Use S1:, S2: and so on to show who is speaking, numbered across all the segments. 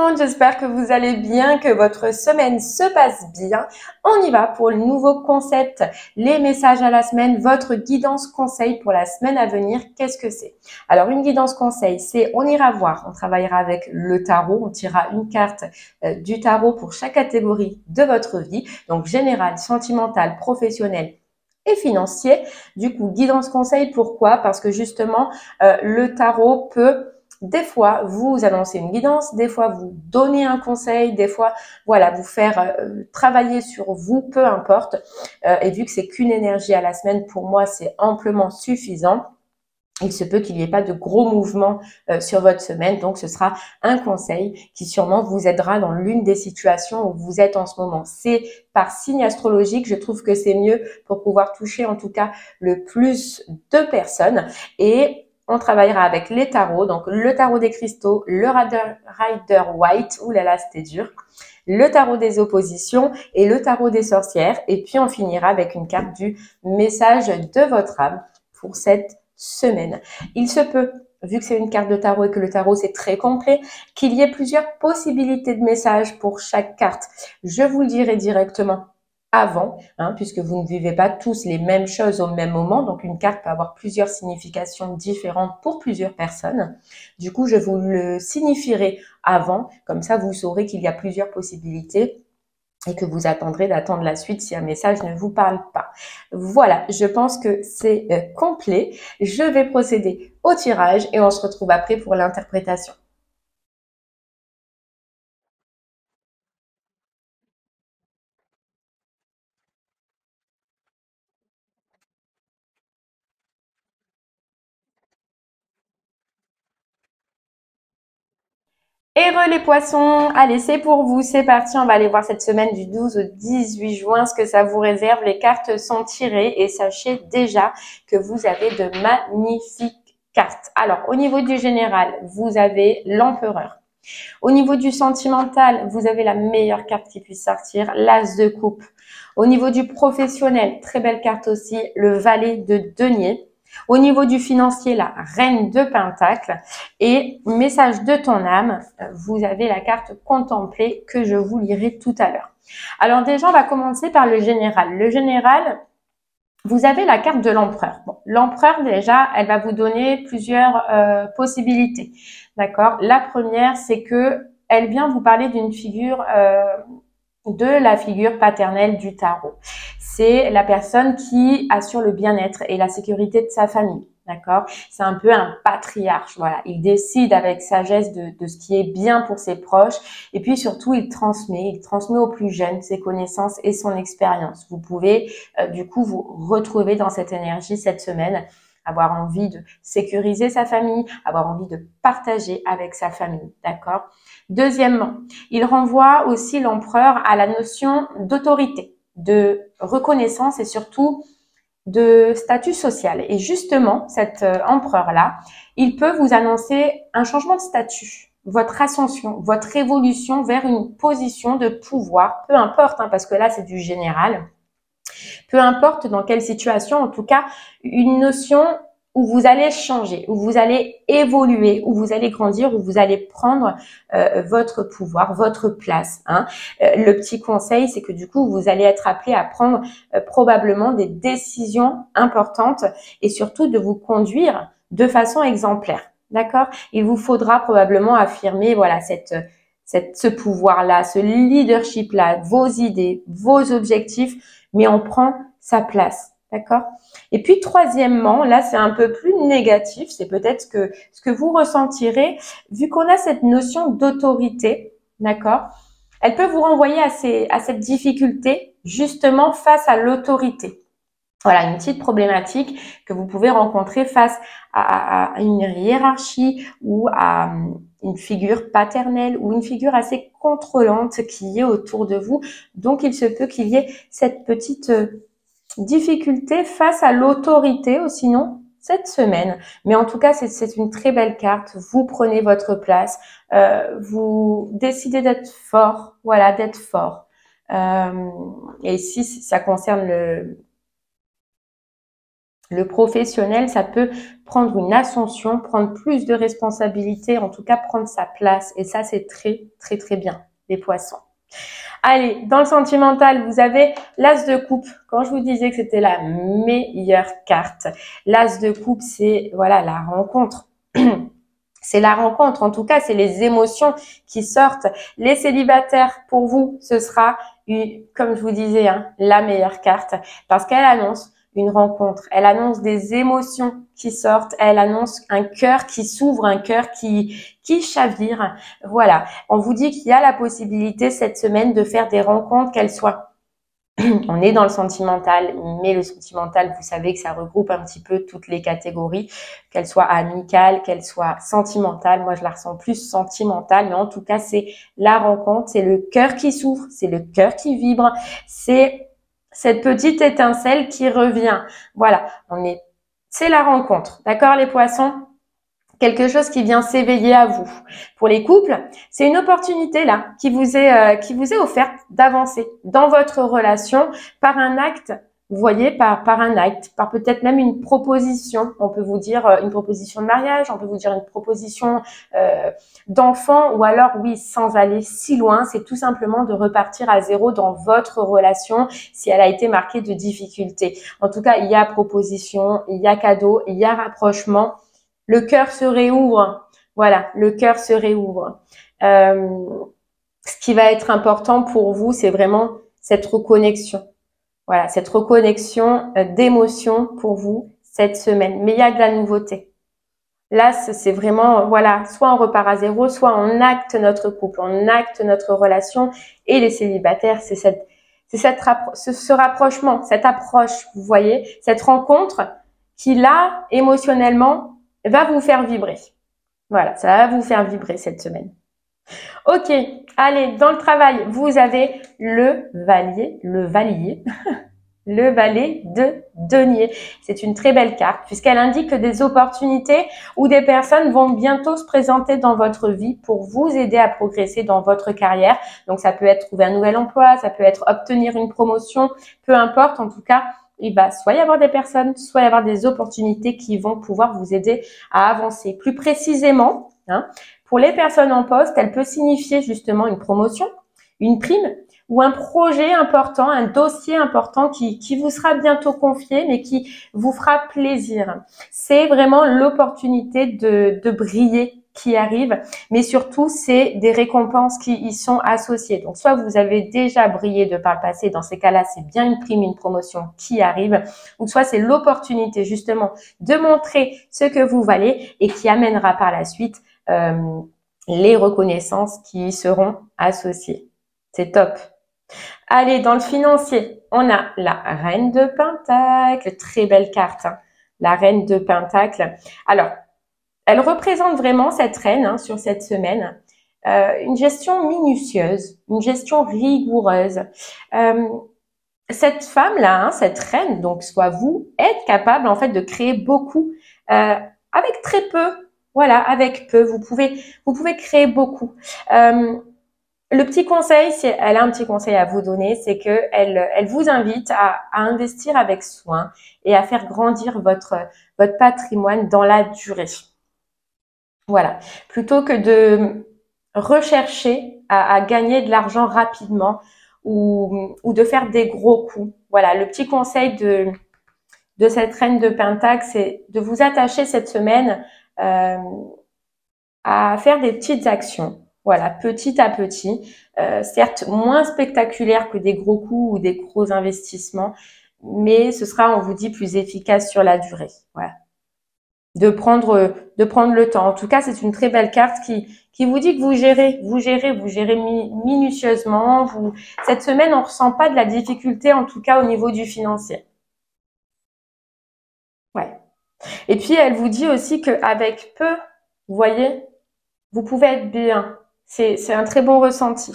S1: monde, j'espère que vous allez bien, que votre semaine se passe bien. On y va pour le nouveau concept, les messages à la semaine, votre guidance conseil pour la semaine à venir. Qu'est-ce que c'est? Alors, une guidance conseil, c'est on ira voir, on travaillera avec le tarot, on tirera une carte du tarot pour chaque catégorie de votre vie, donc général, sentimental, professionnel et financier. Du coup, guidance conseil, pourquoi? Parce que justement, le tarot peut des fois vous annoncer une guidance, des fois vous donner un conseil, des fois voilà vous faire travailler sur vous, peu importe. Et vu que c'est qu'une énergie à la semaine, pour moi c'est amplement suffisant. Il se peut qu'il n'y ait pas de gros mouvements sur votre semaine, donc ce sera un conseil qui sûrement vous aidera dans l'une des situations où vous êtes en ce moment. C'est par signe astrologique, je trouve que c'est mieux pour pouvoir toucher en tout cas le plus de personnes. Et on travaillera avec les tarots, donc le tarot des cristaux, le Rider White, oulala c'était dur, le tarot des oppositions et le tarot des sorcières. Et puis on finira avec une carte du message de votre âme pour cette semaine. Il se peut, vu que c'est une carte de tarot et que le tarot c'est très complet, qu'il y ait plusieurs possibilités de messages pour chaque carte. Je vous le dirai directement avant, puisque vous ne vivez pas tous les mêmes choses au même moment. Donc, une carte peut avoir plusieurs significations différentes pour plusieurs personnes. Du coup, je vous le signifierai avant. Comme ça, vous saurez qu'il y a plusieurs possibilités et que vous attendrez d'attendre la suite si un message ne vous parle pas. Voilà, je pense que c'est complet. Je vais procéder au tirage et on se retrouve après pour l'interprétation. Heureux les poissons, allez c'est pour vous, c'est parti, on va aller voir cette semaine du 12 au 18 juin ce que ça vous réserve. Les cartes sont tirées et sachez déjà que vous avez de magnifiques cartes. Alors au niveau du général, vous avez l'empereur. Au niveau du sentimental, vous avez la meilleure carte qui puisse sortir, l'as de coupe. Au niveau du professionnel, très belle carte aussi, le valet de denier. Au niveau du financier, la reine de pentacle. Et message de ton âme, vous avez la carte contemplée que je vous lirai tout à l'heure. Alors déjà, on va commencer par le général. Le général, vous avez la carte de l'empereur. Bon, l'empereur, déjà, elle va vous donner plusieurs possibilités. D'accord? La première, c'est que elle vient vous parler d'une figure, de la figure paternelle du tarot. C'est la personne qui assure le bien-être et la sécurité de sa famille. D'accord? C'est un peu un patriarche. Voilà. Il décide avec sagesse de ce qui est bien pour ses proches. Et puis surtout, il transmet aux plus jeunes ses connaissances et son expérience. Vous pouvez du coup vous retrouver dans cette énergie cette semaine, avoir envie de sécuriser sa famille, avoir envie de partager avec sa famille. D'accord? Deuxièmement, il renvoie aussi l'empereur à la notion d'autorité, de reconnaissance et surtout de statut social. Et justement, cet empereur-là, il peut vous annoncer un changement de statut, votre ascension, votre évolution vers une position de pouvoir, peu importe, parce que là, c'est du général. Peu importe dans quelle situation, en tout cas, une notion où vous allez changer, où vous allez évoluer, où vous allez grandir, où vous allez prendre votre pouvoir, votre place. Le petit conseil, c'est que du coup, vous allez être appelé à prendre probablement des décisions importantes et surtout de vous conduire de façon exemplaire. D'accord? Il vous faudra probablement affirmer voilà ce pouvoir-là, ce leadership-là, vos idées, vos objectifs, mais on prend sa place. D'accord? Et puis, troisièmement, là, c'est un peu plus négatif. C'est peut-être ce que vous ressentirez, vu qu'on a cette notion d'autorité. D'accord? Elle peut vous renvoyer à cette difficulté, justement, face à l'autorité. Voilà, une petite problématique que vous pouvez rencontrer face à une hiérarchie ou à une figure paternelle ou une figure assez contrôlante qui est autour de vous. Donc, il se peut qu'il y ait cette petite difficulté face à l'autorité, ou sinon cette semaine. Mais en tout cas, c'est une très belle carte. Vous prenez votre place, vous décidez d'être fort, voilà, d'être fort. Et ici, ça concerne Le professionnel, ça peut prendre une ascension, prendre plus de responsabilités, en tout cas prendre sa place. Et ça, c'est très, très, très bien, les poissons. Allez, dans le sentimental, vous avez l'as de coupe. Quand je vous disais que c'était la meilleure carte, l'as de coupe, c'est voilà la rencontre. C'est la rencontre, en tout cas, c'est les émotions qui sortent. Les célibataires, pour vous, ce sera, comme je vous disais, hein, la meilleure carte parce qu'elle annonce une rencontre, elle annonce des émotions qui sortent, elle annonce un cœur qui s'ouvre, un cœur qui chavire. Voilà, on vous dit qu'il y a la possibilité cette semaine de faire des rencontres, qu'elles soient on est dans le sentimental, mais le sentimental, vous savez que ça regroupe un petit peu toutes les catégories, qu'elles soient amicales, qu'elles soient sentimentales. Moi, je la ressens plus sentimentale, mais en tout cas, c'est la rencontre, c'est le cœur qui s'ouvre, c'est le cœur qui vibre, c'est cette petite étincelle qui revient. Voilà, c'est la rencontre. D'accord, les poissons? Quelque chose qui vient s'éveiller à vous. Pour les couples, c'est une opportunité là qui vous est offerte d'avancer dans votre relation par un acte, vous voyez, par un acte, par peut-être même une proposition. On peut vous dire une proposition de mariage, on peut vous dire une proposition d'enfant, ou alors oui, sans aller si loin, c'est tout simplement de repartir à zéro dans votre relation si elle a été marquée de difficultés. En tout cas, il y a proposition, il y a cadeau, il y a rapprochement. Le cœur se réouvre. Voilà, le cœur se réouvre. Ce qui va être important pour vous, c'est vraiment cette reconnexion. Voilà, cette reconnexion d'émotions pour vous cette semaine. Mais il y a de la nouveauté. Là, c'est vraiment, voilà, soit on repart à zéro, soit on acte notre couple, on acte notre relation. Et les célibataires, c'est ce rapprochement, cette approche, vous voyez, cette rencontre qui, là, émotionnellement, va vous faire vibrer. Voilà, ça va vous faire vibrer cette semaine. Ok, allez, dans le travail, vous avez le valet le valet de denier. C'est une très belle carte puisqu'elle indique que des opportunités ou des personnes vont bientôt se présenter dans votre vie pour vous aider à progresser dans votre carrière. Donc, ça peut être trouver un nouvel emploi, ça peut être obtenir une promotion, peu importe, en tout cas, il va soit y avoir des personnes, soit y avoir des opportunités qui vont pouvoir vous aider à avancer. Plus précisément, pour les personnes en poste, elle peut signifier justement une promotion, une prime ou un projet important, un dossier important qui vous sera bientôt confié, mais qui vous fera plaisir. C'est vraiment l'opportunité de briller qui arrive, mais surtout, c'est des récompenses qui y sont associées. Donc, soit vous avez déjà brillé de par le passé, dans ces cas-là, c'est bien une prime, une promotion qui arrive, ou soit c'est l'opportunité justement de montrer ce que vous valez et qui amènera par la suite les reconnaissances qui y seront associées. C'est top. Allez, dans le financier, on a la Reine de Pentacle, très belle carte, la Reine de Pentacle. Alors, elle représente vraiment cette reine sur cette semaine, une gestion minutieuse, une gestion rigoureuse. Cette femme-là, cette reine, donc soit vous, êtes capable en fait de créer beaucoup avec très peu. Voilà, avec peu, vous pouvez créer beaucoup. Le petit conseil, elle a un petit conseil à vous donner, c'est que elle vous invite à investir avec soin et à faire grandir votre patrimoine dans la durée. Voilà, plutôt que de rechercher à gagner de l'argent rapidement ou de faire des gros coups. Voilà, le petit conseil de cette reine de Pentacle, c'est de vous attacher cette semaine à faire des petites actions. Voilà, petit à petit, certes moins spectaculaires que des gros coups ou des gros investissements, mais ce sera, on vous dit, plus efficace sur la durée. Voilà. De prendre le temps. En tout cas, c'est une très belle carte qui vous dit que vous gérez minutieusement. Cette semaine, on ressent pas de la difficulté, en tout cas au niveau du financier. Ouais. Et puis, elle vous dit aussi qu'avec peu, vous voyez, vous pouvez être bien. C'est un très bon ressenti.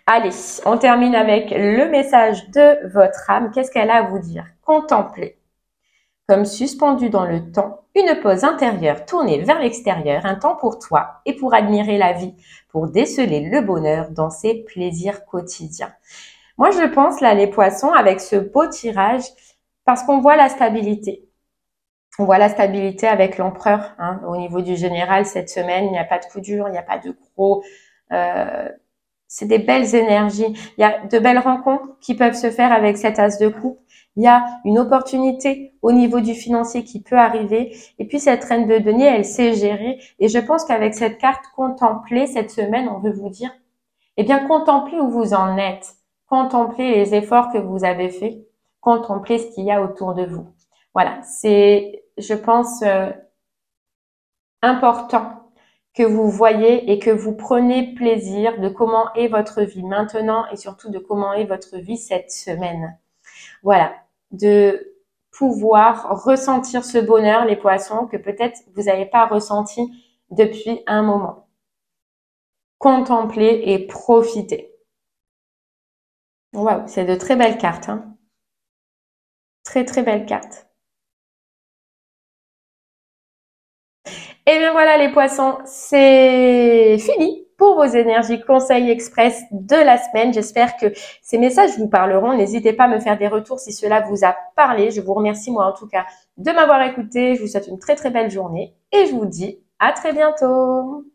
S1: Allez, on termine avec le message de votre âme. Qu'est-ce qu'elle a à vous dire? Contemplez. Comme suspendu dans le temps, une pause intérieure tournée vers l'extérieur, un temps pour toi et pour admirer la vie, pour déceler le bonheur dans ses plaisirs quotidiens. Moi, je pense là, les poissons, avec ce beau tirage, Parce qu'on voit la stabilité. On voit la stabilité avec l'empereur, hein, au niveau du général cette semaine. Il n'y a pas de coup dur, il n'y a pas de gros... c'est des belles énergies. Il y a de belles rencontres qui peuvent se faire avec cet as de coupe. Il y a une opportunité au niveau du financier qui peut arriver. Et puis cette reine de denier, elle sait gérer. Et je pense qu'avec cette carte contemplée cette semaine, on veut vous dire, eh bien, contemplez où vous en êtes. Contemplez les efforts que vous avez faits. Contemplez ce qu'il y a autour de vous. Voilà, c'est, je pense, important que vous voyez et que vous preniez plaisir de comment est votre vie maintenant et surtout de comment est votre vie cette semaine. Voilà, de pouvoir ressentir ce bonheur, les poissons, que peut-être vous n'avez pas ressenti depuis un moment. Contempler et profiter. Waouh, c'est de très belles cartes, hein. Très très belles cartes. Et bien voilà les poissons, c'est fini pour vos énergies conseils express de la semaine. J'espère que ces messages vous parleront. N'hésitez pas à me faire des retours si cela vous a parlé. Je vous remercie moi en tout cas de m'avoir écouté. Je vous souhaite une très très belle journée et je vous dis à très bientôt.